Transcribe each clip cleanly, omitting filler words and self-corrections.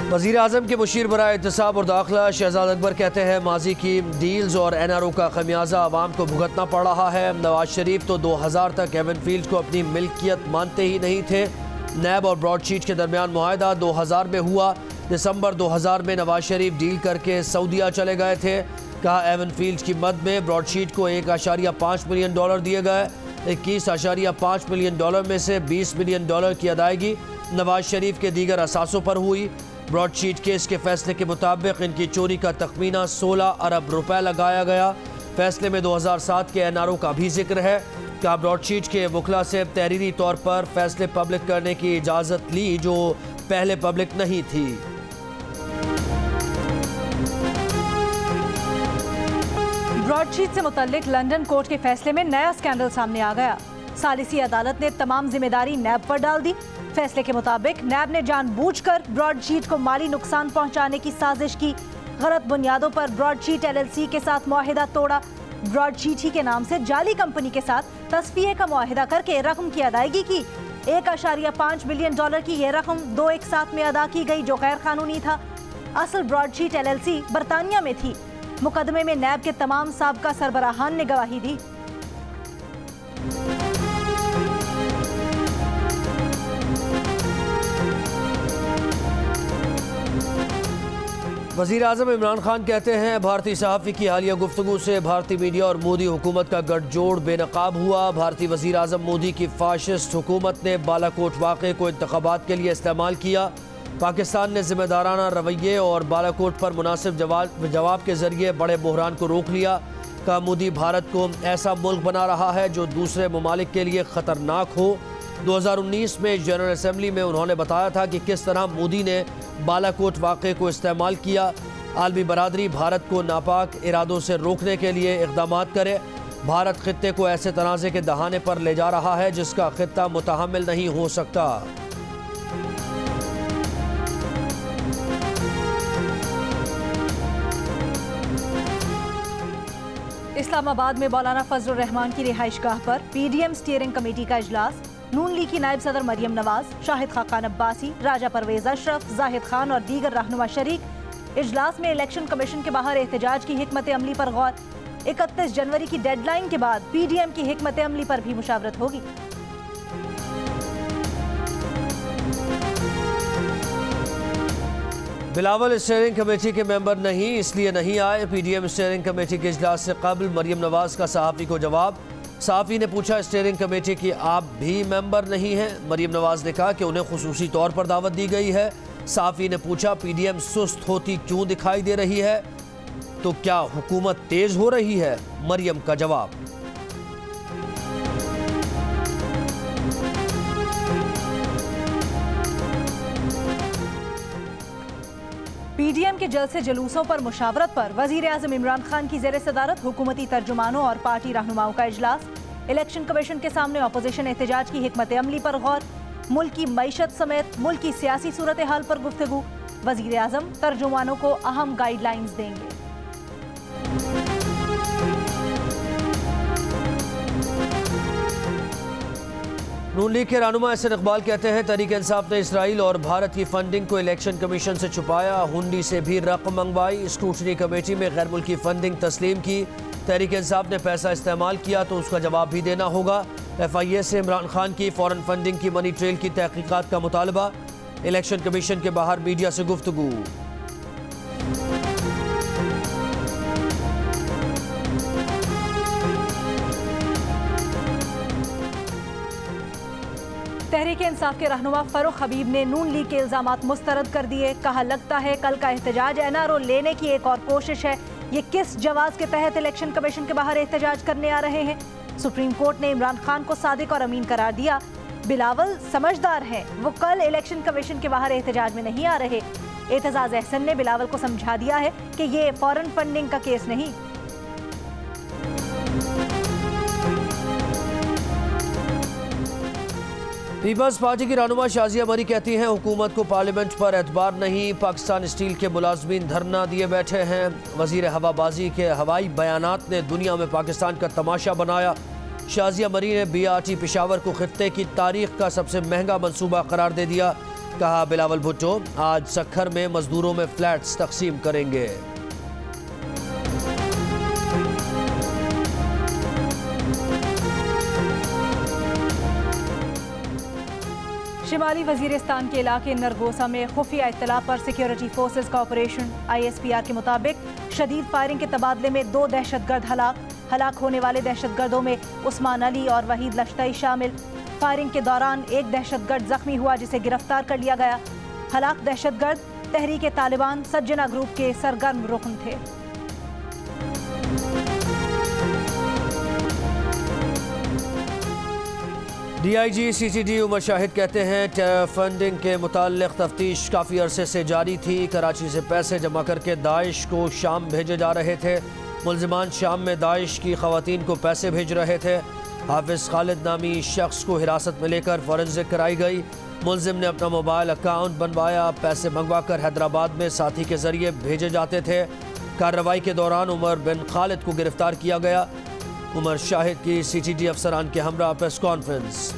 वज़ीर आज़म के मुशीर बराए इत्तिसाब और दाखिला शहजाद अकबर कहते हैं माजी की डील्स और NRO का खमियाजा आवाम को भुगतना पड़ रहा है। नवाज शरीफ तो 2000 तक एवनफील्ड को अपनी मिल्कियत मानते ही नहीं थे। नैब और ब्रॉडशीट के दरमियान मुआहदा 2000 में हुआ। दिसंबर 2000 में नवाज शरीफ डील करके सऊदीया चले गए थे। कहा एवनफील्ड की मद में ब्रॉडशीट को $1.5 मिलियन दिए गए। $21.5 मिलियन में से $20 मिलियन की अदायगी नवाज शरीफ के दीगर असासों पर हुई। ब्रॉडशीट केस के फैसले के मुताबिक इनकी चोरी का तखमीना 16 अरब रुपए लगाया गया। फैसले में 2007 के NRO का भी जिक्र है। क्या ब्रॉडशीट के वकला से तहरीरी तौर पर फैसले पब्लिक करने की इजाज़त ली जो पहले पब्लिक नहीं थी। ब्रॉडशीट से मुतल्लिक लंदन कोर्ट के फैसले में नया स्कैंडल सामने आ गया। सालिसी अदालत ने तमाम जिम्मेदारी नैब पर डाल दी। फैसले के मुताबिक नैब ने जानबूझकर ब्रॉडशीट को माली नुकसान पहुंचाने की साजिश की। गलत बुनियादों पर ब्रॉडशीट LLC के साथ मुआहिदा तोड़ा। ब्रॉडशीट ही के नाम से जाली कंपनी के साथ तस्फिये का मुआहिदा करके रकम की अदायगी की। $1.5 मिलियन की यह रकम 2 एक साथ में अदा की गई जो गैर कानूनी था। असल ब्रॉडशीट LLC बरतानिया में थी। मुकदमे में नैब के तमाम साबका सरबराहान ने गवाही दी। वज़ीर आज़म इमरान खान कहते हैं भारतीय सहाफ़ी की हालिया गुफ्तगू से भारतीय मीडिया और मोदी हुकूमत का गठजोड़ बेनकाब हुआ। भारतीय वज़ीर आज़म मोदी की फाशिस्ट हुकूमत ने बालाकोट वाक़े को इंतख़ाबात के लिए इस्तेमाल किया। पाकिस्तान ने ज़िम्मेदाराना रवैये और बालाकोट पर मुनासिब जवाब के ज़रिए बड़े बहरान को रोक लिया। कहा मोदी भारत को ऐसा मुल्क बना रहा है जो दूसरे ममालिक के लिए ख़तरनाक हो। 2019 में जनरल असम्बली में उन्होंने बताया था कि किस तरह मोदी ने बालाकोट वाक़े को इस्तेमाल किया। आलमी बरादरी भारत को नापाक इरादों से रोकने के लिए इक़दाम करे। भारत ख़ित्ते को ऐसे तनाज़े के दहाने पर ले जा रहा है जिसका ख़ित्ता मुतहम्मिल नहीं हो सकता। इस्लामाबाद में मौलाना फजलुर रहमान की रिहाइशगाह पर PDM स्टीयरिंग कमेटी का इजलास। नून लीग की नायब सदर मरियम नवाज, शाहिद खाकान अब्बासी, राजा परवेज अशरफ, जाहिद खान और दीगर रहनुमा शरीक। इजलास में इलेक्शन कमीशन के बाहर एहतजाज की हिकमत अमली पर गौर। 31 जनवरी की डेडलाइन के बाद PDM की हिकमत अमली पर भी मुशावरत होगी। बिलावल स्टीयरिंग कमेटी के मेंबर नहीं इसलिए नहीं आए। PDM स्टीयरिंग कमेटी के इजलास से कबल मरियम नवाज का सहाफ़ी को जवाब। सहाफ़ी ने पूछा स्टीयरिंग कमेटी की आप भी मेंबर नहीं हैं। मरियम नवाज ने कहा कि उन्हें खुसूसी तौर पर दावत दी गई है। सहाफ़ी ने पूछा PDM सुस्त होती क्यों दिखाई दे रही है, तो क्या हुकूमत तेज हो रही है। मरियम का जवाब। PDM के जलसे जुलूसों पर मुशावरत पर वज़ीर आज़म इमरान खान की ज़ेर सदारत हुकूमती तर्जुमानों और पार्टी रहनुमाओं का इजलास। इलेक्शन कमीशन के सामने अपोजिशन एहतजाज की हिकमत अमली पर गौर। मुल्क की मईशत समेत मुल्क की सियासी सूरत हाल पर गुफ्तगू। वज़ीर आज़म तर्जुमानों को अहम गाइडलाइंस देंगे। नून लीग के रहनुमा एहसन इकबाल कहते हैं तहरीक इंसाफ ने इसराइल और भारत की फंडिंग को इलेक्शन कमीशन से छुपाया। हुंडी से भी रकम मंगवाई। स्क्रूटनी कमेटी में गैर मुल्की फंडिंग तस्लीम की। तहरीक इंसाफ ने पैसा इस्तेमाल किया तो उसका जवाब भी देना होगा। FIA से इमरान खान की फॉरेन फंडिंग की मनी ट्रेल की तहकीकात का मुतालबा। इलेक्शन कमीशन के बाहर मीडिया से गुफ्तगू। तहरीक इंसाफ के रहनुमा फरूख हबीब ने नून लीग के इल्जामात मुस्तरद कर दिए। कहा लगता है कल का एहतजाज NRO लेने की एक और कोशिश है। ये किस जवाज के तहत इलेक्शन कमीशन के बाहर एहतजाज करने आ रहे हैं। सुप्रीम कोर्ट ने इमरान खान को सादिक और अमीन करार दिया। बिलावल समझदार हैं, वो कल इलेक्शन कमीशन के बाहर एहतजाज में नहीं आ रहे। एतजाज अहसन ने बिलावल को समझा दिया है कि ये फॉरेन फंडिंग का केस नहीं। पीपल्स पार्टी की रहनुमा शाजिया मरी कहती हैं हुकूमत को पार्लियामेंट पर एतबार नहीं। पाकिस्तान स्टील के मुलाजमीन धरना दिए बैठे हैं। वजीर हवाबाजी के हवाई बयानात ने दुनिया में पाकिस्तान का तमाशा बनाया। शाजिया मरी ने BRT पेशावर को खित्ते की तारीख का सबसे महंगा मनसूबा करार दे दिया। कहा बिलावल भुट्टो। आज सक्खर में मजदूरों में फ्लैट्स तकसीम करेंगे। शिमाली वजीरिस्तान के इलाके नरगोसा में खुफिया इत्तला पर सिक्योरिटी फोर्सेज का ऑपरेशन। ISPR के मुताबिक शदीद फायरिंग के तबादले में 2 दहशतगर्द हलाक होने वाले दहशतगर्दों में उस्मान अली और वहीद लश्तई शामिल। फायरिंग के दौरान एक दहशतगर्द जख्मी हुआ जिसे गिरफ्तार कर लिया गया। हलाक दहशतगर्द तहरीक तालिबान सज्जना ग्रुप के सरगर्म रुकन थे। DIG CCD उमर शाहिद कहते हैं टेरर फंडिंग के मुताल्लिक तफ्तीश काफ़ी अरसे से जारी थी। कराची से पैसे जमा करके दाइश को शाम भेजे जा रहे थे। मुल्जिमान शाम में दाइश की खवातीन को पैसे भेज रहे थे। हाफिज खालिद नामी शख्स को हिरासत में लेकर फॉरेंसिक कराई गई। मुल्जिम ने अपना मोबाइल अकाउंट बनवाया। पैसे मंगवा कर हैदराबाद में साथी के जरिए भेजे जाते थे। कार्रवाई के दौरान उमर बिन खालिद को गिरफ्तार किया गया। उमर शाहिद की CCD अफसरान के हमरा प्रेस कॉन्फ्रेंस।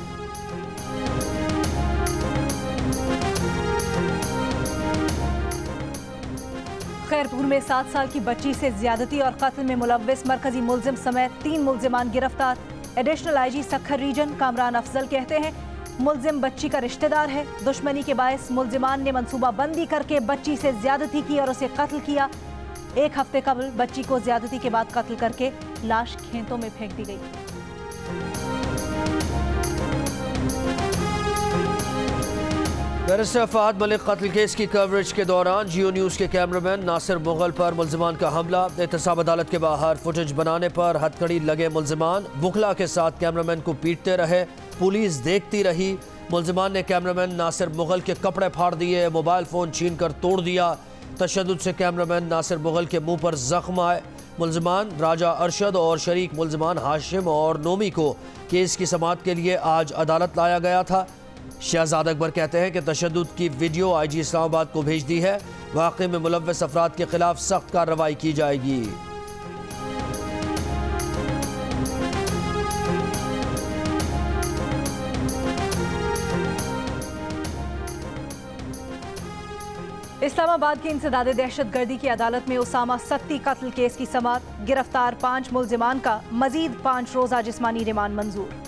खैरपुर में 7 साल की बच्ची से ज्यादती और कत्ल में मुलव्विस मरकजी मुल्जिम समेत 3 मुल्जिमान गिरफ्तार। Additional IG Sukkur region Kamran Afzal कहते हैं मुल्जिम बच्ची का रिश्तेदार है। दुश्मनी के बायस मुल्जिमान ने मनसूबाबंदी करके बच्ची से ज्यादती की और उसे कत्ल किया। 1 हफ्ते कबल बच्ची को ज्यादती के बाद कत्ल करके लाश खेतों में फेंक दी गई। बैरिस्टर फहद मलिक कत्ल केस की कवरेज के दौरान जियो न्यूज़ के कैमरामैन नासिर मुगल पर मुल्जिमान का हमला। एहतसाब अदालत के बाहर फुटेज बनाने पर हथकड़ी लगे मुल्जिमान बुखला के साथ कैमरामैन को पीटते रहे। पुलिस देखती रही। मुल्जिमान ने कैमरामैन नासिर मुगल के कपड़े फाड़ दिए, मोबाइल फ़ोन छीन कर तोड़ दिया। तशद्दुद से कैमरामैन नासिर मुगल के मुंह पर जख्म आए। मुल्जिमान राजा अरशद और शरीक मुल्जिमान हाशिम और नोमी को केस की समाअत के लिए आज अदालत लाया गया था। शहजाद अकबर कहते हैं कि तशद्दुद की वीडियो IG इस्लामाबाद को भेज दी है। वाक़े में मुलव्वस अफराद के खिलाफ सख्त कार्रवाई की जाएगी। इस्लामाबाद के इंसदाद दहशतगर्दी की अदालत में उसामा सत्ती कत्ल केस की समाअत। गिरफ्तार 5 मुल्जिमान का मजीद 5 रोज़ा जिस्मानी रिमांड मंजूर।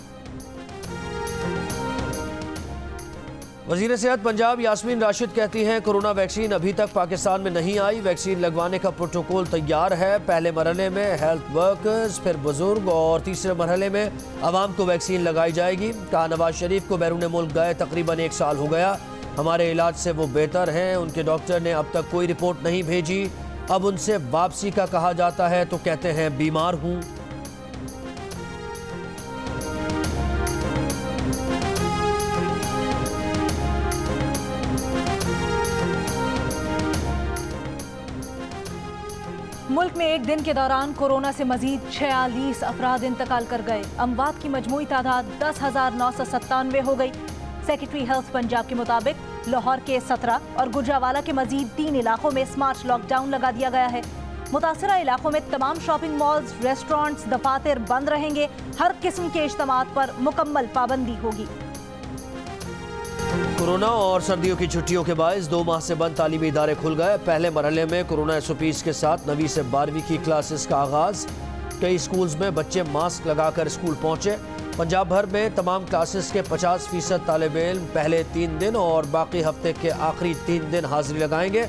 वज़ीर सेहत पंजाब यास्मीन राशिद कहती हैं कोरोना वैक्सीन अभी तक पाकिस्तान में नहीं आई। वैक्सीन लगवाने का प्रोटोकॉल तैयार है। पहले मरहले में हेल्थ वर्कर्स, फिर बुजुर्ग और तीसरे मरहले में आवाम को वैक्सीन लगाई जाएगी। कहा नवाज शरीफ को बैरून मुल्क गए तकरीबन 1 साल हो गया। हमारे इलाज से वो बेहतर हैं। उनके डॉक्टर ने अब तक कोई रिपोर्ट नहीं भेजी। अब उनसे वापसी का कहा जाता है तो कहते हैं बीमार हूँ। मुल्क में एक दिन के दौरान कोरोना से मजीद 46 अफराद इंतकाल कर गए। अमवात की मजमूई तादाद 10,997 हो गई। सेक्रेटरी हेल्थ पंजाब के मुताबिक लाहौर के 17 और गुजरावाला के मजीद 3 इलाकों में स्मार्ट लॉकडाउन लगा दिया गया है। मुतासरा इलाकों में तमाम शॉपिंग मॉल्स, रेस्टोरेंट्स, दफातर बंद रहेंगे। हर किस्म के इज्तिमात पर मुकम्मल पाबंदी होगी। कोरोना और सर्दियों की छुट्टियों के बायस 2 माह से बंद तालीमी इदारे खुल गए। पहले मरहले में कोरोना SOPs के साथ 9वीं से 12वीं की क्लासेस का आगाज। कई स्कूल्स में बच्चे मास्क लगाकर स्कूल पहुंचे। पंजाब भर में तमाम क्लासेस के 50% तालिब इल्म पहले 3 दिन और बाकी हफ्ते के आखिरी 3 दिन हाजिरी लगाएंगे।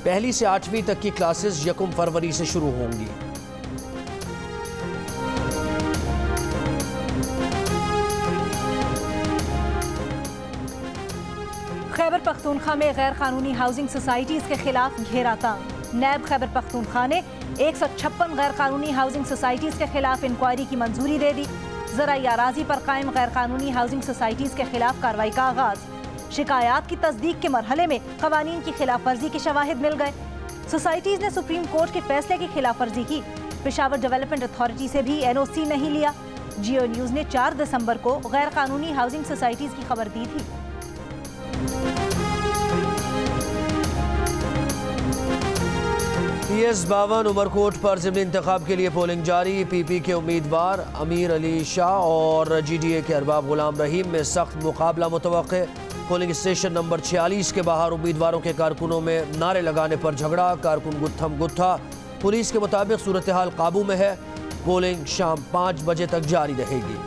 1 से 8वीं तक की क्लासेस 1 फरवरी से शुरू होंगी। खैबर पख्तूनख्वा में गैर कानूनी हाउसिंग सोसाइटीज़ के खिलाफ घेरा तांग। नैब खैबर पख्तूनख्वा ने 156 गैर कानूनी हाउसिंग सोसाइटीज़ के खिलाफ इंक्वायरी की मंजूरी दे दी। ज़राई अराज़ी पर कायम गैर कानूनी हाउसिंग सोसाइटीज़ के खिलाफ कार्रवाई का आगाज़। शिकायत की तस्दीक के मरहले में कवानीन की खिलाफ वर्जी के शवाहिद मिल गए। सोसाइटीज़ ने सुप्रीम कोर्ट के फैसले की खिलाफ वर्जी की। पेशावर डेवलपमेंट अथॉरिटी से भी NOC नहीं लिया। जियो न्यूज़ ने 4 दिसंबर को गैर कानूनी हाउसिंग सोसाइटीज़ की खबर दी थी। PS-52 उमरकोट पर ज़िमनी इंतखाब के लिए पोलिंग जारी। PP के उम्मीदवार अमीर अली शाह और GDA के अरबाब गुलाम रहीम में सख्त मुकाबला मुतवक्के। पोलिंग स्टेशन नंबर 46 के बाहर उम्मीदवारों के कारकुनों में नारे लगाने पर झगड़ा, कारकुन गुत्थम गुत्था। पुलिस के मुताबिक सूरत हाल काबू में है। पोलिंग शाम 5 बजे तक जारी रहेगी।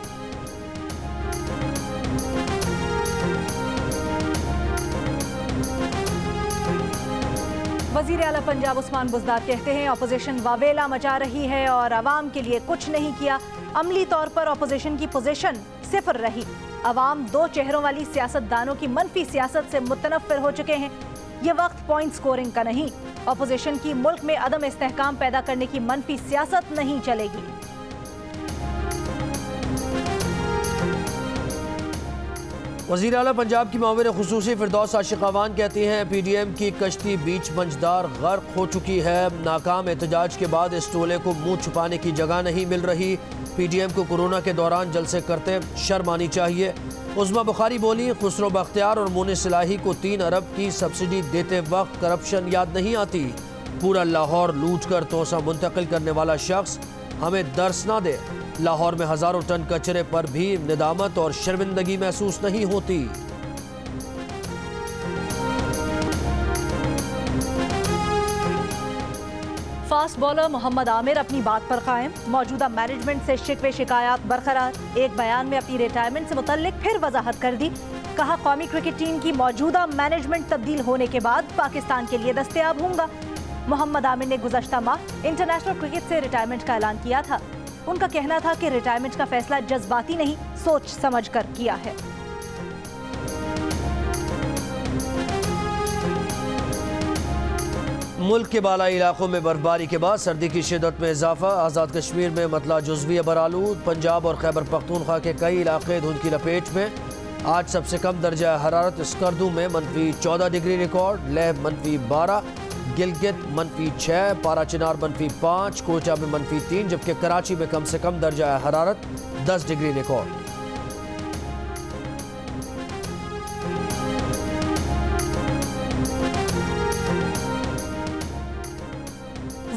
वजीर आला पंजाब उस्मान बुज़दार कहते हैं अपोजिशन वावेला मचा रही है और अवाम के लिए कुछ नहीं किया। अमली तौर पर अपोजिशन की पोजीशन सिफर रही। अवाम दो चेहरों वाली सियासतदानों की मनफी सियासत से मुतनफ़िर हो चुके हैं। ये वक्त पॉइंट स्कोरिंग का नहीं, अपोजिशन की मुल्क में अदम इस्तेहकाम पैदा करने की मनफी सियासत नहीं चलेगी। वज़ीर आला पंजाब की मामले खुसूसी फिरदौस आशिक अवान कहती हैं PDM की कश्ती बीच मंझदार गर्क हो चुकी है। नाकाम एहतजाज के बाद इस टोले को मुंह छुपाने की जगह नहीं मिल रही। PDM को कोरोना के दौरान जलसे करते शर्म आनी चाहिए। उज़मा बुखारी बोली, खुसरो बख्तियार और मोने सिलाही को 3 अरब की सब्सिडी देते वक्त करप्शन याद नहीं आती। पूरा लाहौर लूट कर तोसा मुंतकिल करने वाला शख्स हमें दर्स ना दे। लाहौर में हजारों टन कचरे पर भी निदामत और शर्मिंदगी महसूस नहीं होती। फास्ट बॉलर मोहम्मद आमिर अपनी बात पर कायम, मौजूदा मैनेजमेंट से शिकवे शिकायत बरकरार। एक बयान में अपनी रिटायरमेंट से मुतल्लिक फिर वजाहत कर दी। कहा, कौमी क्रिकेट टीम की मौजूदा मैनेजमेंट तब्दील होने के बाद पाकिस्तान के लिए दस्तयाब होऊंगा। मोहम्मद आमिर ने गुज़श्ता माह इंटरनेशनल क्रिकेट से रिटायरमेंट का ऐलान किया था। उनका कहना था कि रिटायरमेंट का फैसला जज्बाती नहीं, सोच समझ कर किया है। मुल्क के बालाई इलाकों में बर्फबारी के बाद सर्दी की शिद्दत में इजाफा। आज़ाद कश्मीर में मतला जुज़वी बरालूद। पंजाब और खैबर पख्तूनख्वा के कई इलाके धुंध की लपेट में। आज सबसे कम दर्जा हरारत स्कर्दू में -14 डिग्री रिकॉर्ड, लेह -12, गिलगित -6, पारा चिनार -5, कोयटा में -3, जबकि कराची में कम से कम दर्जा हरारत 10 डिग्री रिकॉर्ड।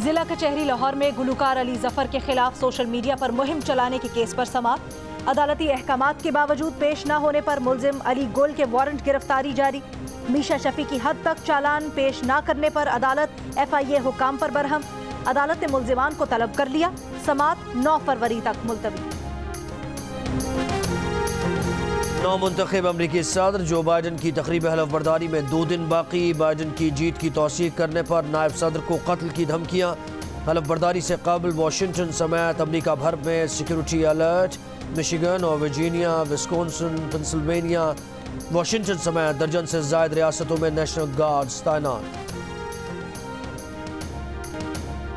जिला कचहरी लाहौर में गुलूकार अली जफर के खिलाफ सोशल मीडिया पर मुहिम चलाने के केस पर समाअत। अदालती अहकामात के बावजूद पेश न होने पर मुलजिम अली गुल के वारंट गिरफ्तारी जारी। मीशा शफी की हद तक चालान पेश न करने पर अदालत FIA हुकाम पर बरहम। अदालत ने मुलजिमान को तलब कर लिया। समाअत 9 फरवरी तक मुलतवी। नौमुंतखब अमरीकी सदर जो बाइडन की तकरीब हलफबरदारी में 2 दिन बाकी। बाइडन की जीत की तौसीक करने पर नायब सदर को कत्ल की धमकियाँ। हलफबरदारी से कबल वाशिंगटन समेत अमरीका भर में सिक्योरिटी अलर्ट। मिशिगन और वर्जीनिया, विस्कॉन्सिन, पेंसिल्वेनिया, वाशिंगटन समेत दर्जन से ज़ायद रियासतों में नेशनल गार्ड्स तैनात।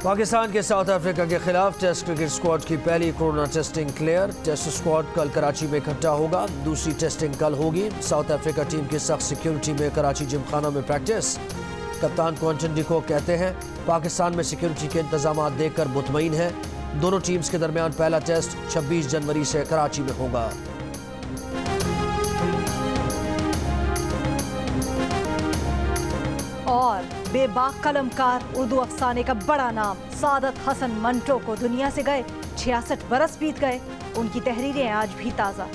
पाकिस्तान के साउथ अफ्रीका के खिलाफ टेस्ट क्रिकेट स्क्वाड की पहली corona testing clear. Test squad कल कराची में इकट्ठा होगा। दूसरी टेस्टिंग कल होगी। साउथ अफ्रीका टीम की सख्त सिक्योरिटी में कराची जिमखाना में प्रैक्टिस। कप्तान क्विंटन डिकॉक कहते हैं पाकिस्तान में सिक्योरिटी के इंतजाम देखकर मुतमईन है। दोनों टीम्स के दरमियान पहला टेस्ट 26 जनवरी से कराची में होगा। और बेबाक कलमकार उर्दू अफसाने का बड़ा नाम सादत हसन मंटो को दुनिया से गए। 66 बरस बीत गए, उनकी तहरीरें आज भी ताज़ा।